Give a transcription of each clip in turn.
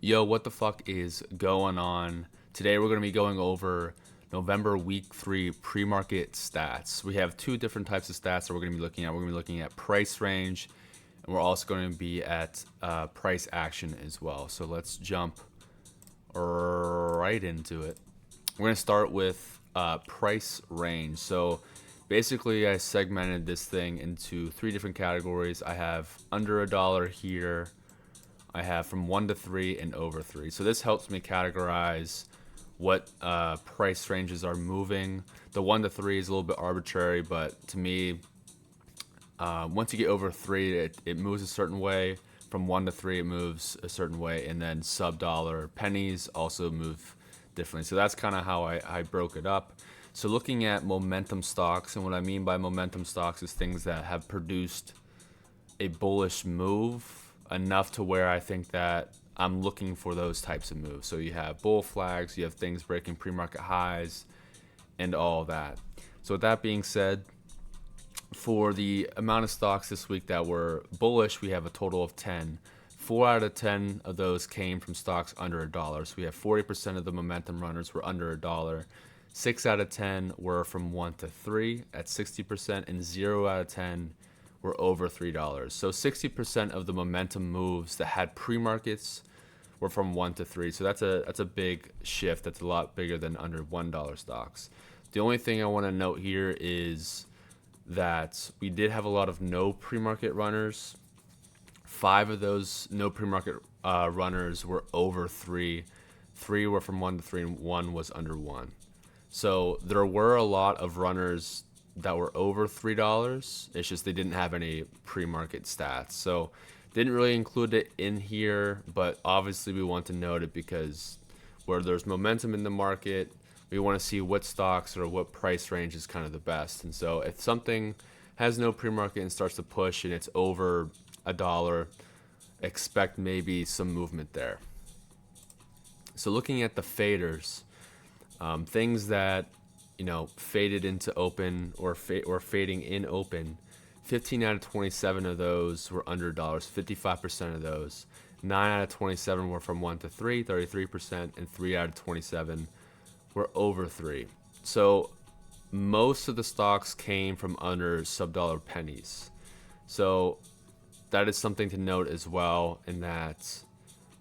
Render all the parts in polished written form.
Yo, what the fuck is going on? Today we're going to be going over November week 3 pre-market stats. We have two different types of stats that we're going to be looking at. We're going to be looking at price range, and we're also going to be at price action as well. So let's jump right into it. We're going to start with price range. So basically I segmented this thing into three different categories. I have under a dollar here, I have from 1 to 3 and over 3. So this helps me categorize what price ranges are moving. The 1 to 3 is a little bit arbitrary, but to me, once you get over 3, it moves a certain way. From 1 to 3, it moves a certain way, and then sub-dollar pennies also move differently. So that's kind of how I broke it up. So looking at momentum stocks, and what I mean by momentum stocks is things that have produced a bullish move enough to where I think that I'm looking for those types of moves. So you have bull flags, you have things breaking pre-market highs, and all that. So with that being said, for the amount of stocks this week that were bullish, we have a total of 10. 4 out of 10 of those came from stocks under a dollar. So we have 40% of the momentum runners were under a dollar. 6 out of 10 were from 1 to 3 at 60%, and 0 out of 10 were over $3. So 60% of the momentum moves that had pre-markets were from 1 to 3. So that's a big shift. That's a lot bigger than under $1 stocks. The only thing I want to note here is that we did have a lot of no pre-market runners. 5 of those no pre-market runners were over 3. 3 were from 1 to 3, and 1 was under 1. So there were a lot of runners that were over $3. It's just they didn't have any pre-market stats. So didn't really include it in here, but obviously we want to note it because where there's momentum in the market, we want to see what stocks or what price range is kind of the best. And so if something has no pre-market and starts to push and it's over a dollar, expect maybe some movement there. So looking at the faders, things that faded into open or fading in open, 15 out of 27 of those were under dollars, 55% of those. 9 out of 27 were from 1 to 3, 33%, and 3 out of 27 were over 3. So most of the stocks came from under sub-dollar pennies. So that is something to note as well, in that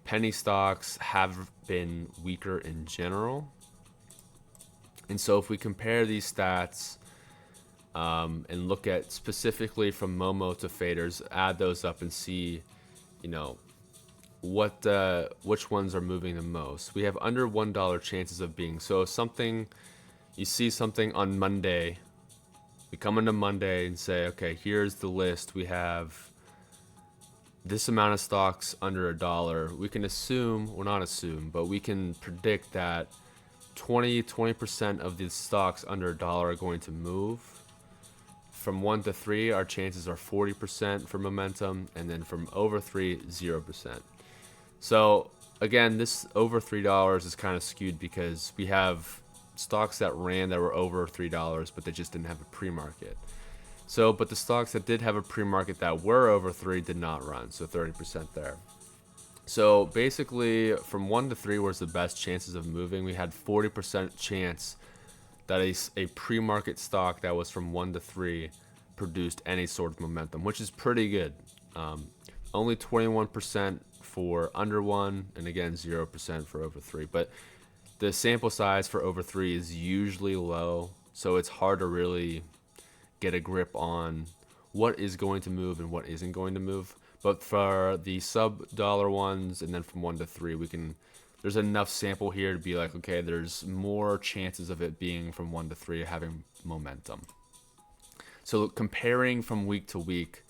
penny stocks have been weaker in general. And so if we compare these stats and look at specifically from Momo to faders, add those up and see, which ones are moving the most. We have under $1 chances of being. So if you see something on Monday, we come into Monday and say, okay, here's the list. We have this amount of stocks under a dollar. We can assume, well, not assume, but we can predict that 20% of the stocks under a dollar are going to move. From 1 to 3, our chances are 40% for momentum, and then from over 3, 0%. So again, this over $3 is kind of skewed because we have stocks that ran that were over $3, but they just didn't have a pre-market. So, but the stocks that did have a pre-market that were over 3 did not run, so 30% there. So basically, from 1 to 3 was the best chances of moving. We had 40% chance that a pre-market stock that was from 1 to 3 produced any sort of momentum, which is pretty good. Only 21% for under 1, and again 0% for over 3. But the sample size for over 3 is usually low, so it's hard to really get a grip on what is going to move and what isn't going to move. But for the sub-dollar ones, and then from 1 to 3, there's enough sample here to be like, okay, there's more chances of it being from 1 to 3 having momentum. So comparing from week to week,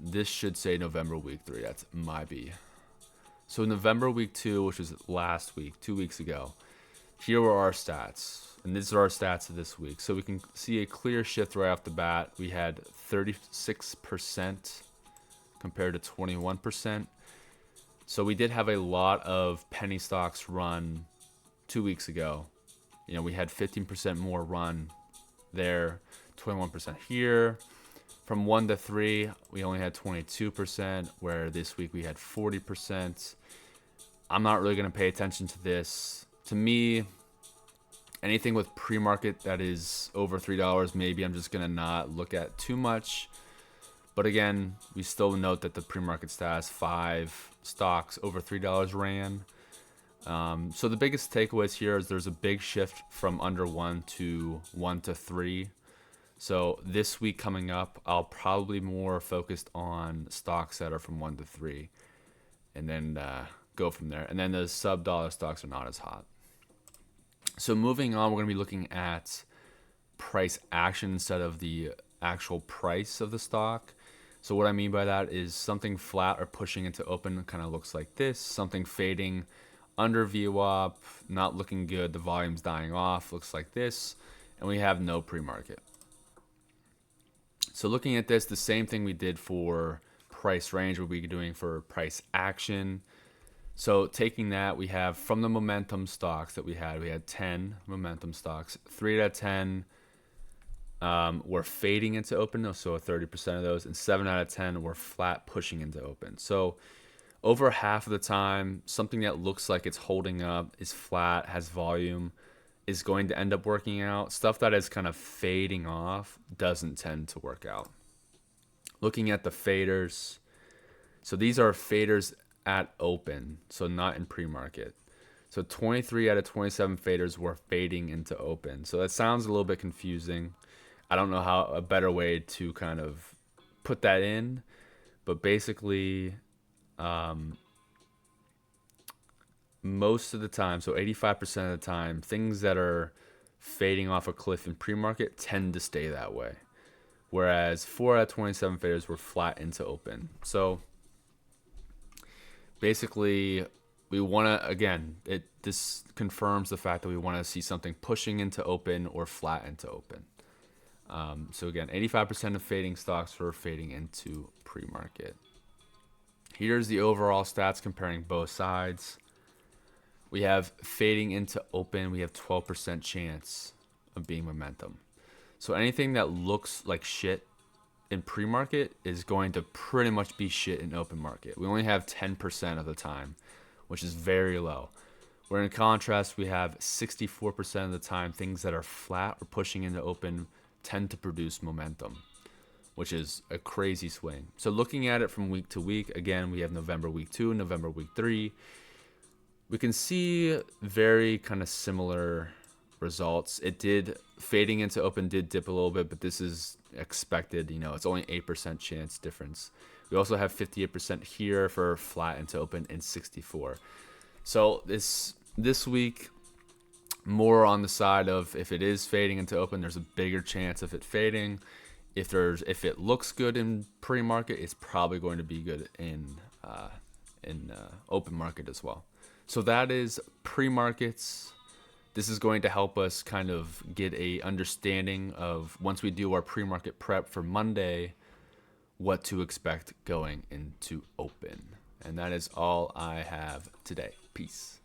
this should say November week 3. That's my B. So November week 2, which was last week, 2 weeks ago, here were our stats. And these are our stats of this week. So we can see a clear shift right off the bat. We had 36% compared to 21%. So we did have a lot of penny stocks run 2 weeks ago. We had 15% more run there, 21% here. From 1 to 3, we only had 22%, where this week we had 40%. I'm not really going to pay attention to this. To me, anything with pre-market that is over $3, maybe I'm just going to not look at too much. But again, we still note that the pre-market stats, 5 stocks over $3 ran. So the biggest takeaways here is there's a big shift from under 1 to 1 to 3. So this week coming up, I'll probably more focused on stocks that are from 1 to 3, and then go from there. And then the sub-dollar stocks are not as hot. So moving on, we're going to be looking at price action instead of the actual price of the stock. So what I mean by that is something flat or pushing into open kind of looks like this. Something fading under VWAP, not looking good. The volume's dying off, looks like this. And we have no pre-market. So looking at this, the same thing we did for price range, we'll be doing for price action. So taking that, we have from the momentum stocks that we had 10 momentum stocks. 3 out of 10 were fading into open, so 30% of those, and 7 out of 10 were flat pushing into open. So over half of the time, something that looks like it's holding up, is flat, has volume, is going to end up working out. Stuff that is kind of fading off doesn't tend to work out. Looking at the faders, so these are faders at open, so not in pre-market. So 23 out of 27 faders were fading into open. So that sounds a little bit confusing. I don't know how a better way to kind of put that in, but basically most of the time, so 85% of the time, things that are fading off a cliff in pre-market tend to stay that way. Whereas 4 out of 27 faders were flat into open. So basically, we want to, again, this confirms the fact that we want to see something pushing into open or flat into open. So again, 85% of fading stocks were fading into pre-market. Here's the overall stats comparing both sides. We have fading into open, we have 12% chance of being momentum. So anything that looks like shit in pre-market is going to pretty much be shit in open market. We only have 10% of the time, which is very low. Where in contrast, we have 64% of the time things that are flat or pushing into open tend to produce momentum, which is a crazy swing. So looking at it from week to week, again, we have November week 2, November week 3. We can see very kind of similar results. It did, fading into open did dip a little bit, but this is expected. You know, it's only 8% chance difference. We also have 58% here for flat into open and 64. So this week, more on the side of if it is fading into open, there's a bigger chance of it fading. If it looks good in pre-market, it's probably going to be good in open market as well. So that is pre-markets. This is going to help us kind of get a understanding of, once we do our pre-market prep for Monday, what to expect going into open. And that is all I have today. Peace.